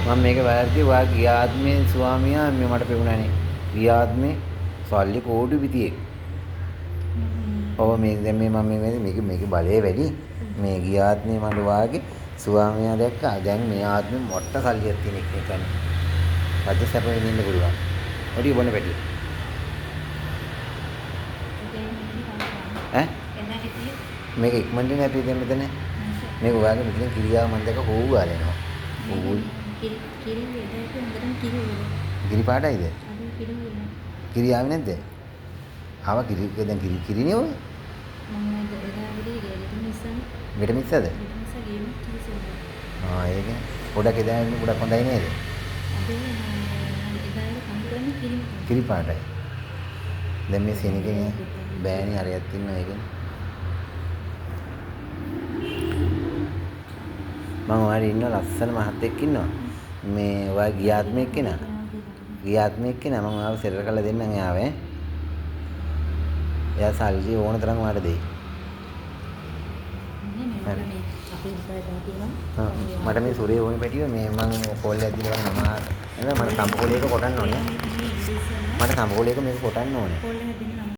මම මේක වැරදි ඔයා ගිය ආත්මේ ස්වාමියා මේ මට පෙවුණානේ. ගිය ආත්මේ සල්ලි කෝටි පිටියේ. ඔව් මේ දැන් මේ මම මේක බලය වැඩි. මේ ගිය ආත්මේ මට වාගේ ස්වාමියා දැක්කා. දැන් මේ ආත්මේ මොට්ට සල්ලියක් තියෙන එක කියන්නේ. රජ සැප වෙන්න පුළුවන්. ඔඩි බොන පැටි. ඈ? මේක ඉක්මනට නේ අපි දැන් මෙතන. මේක ඔයාගේ මෙතන කිරියාව මම දැක්ක හොව් ගාලා එනවා. හොව්. කිරි පාටයිද? කිරි ආවේ නැද්ද? ආවා කිරි දැන් කිරිනේ ඔය. මෙට මිස්සද? ඒක පොඩක් එදාගෙන පොඩක් හොඳයි නේද? කිරි පාටයි. දැන් මේ සෙනගේ බෑනේ අරයක් ඉන්නවා ඒකනේ. මම ඔයාලා ඉන්න ලස්සන මහත්තයෙක් ඉන්නවා. මේ ඔයා ගියාත්මෙක් කෙනා. ගියාත්මෙක් කෙනා මම ඔයාව සෙරර කරලා දෙන්නම් එයාව ඈ. එයා සල්ලි ඕන තරම් ඔයාලට දෙයි. මට මේ සුරේ ඕනේ පැටිය මේ මම කෝල් එකක් දීලා මම මට තඹකොලේක කොටන්න ඕනේ. මට තඹකොලේක මේක කොටන්න ඕනේ.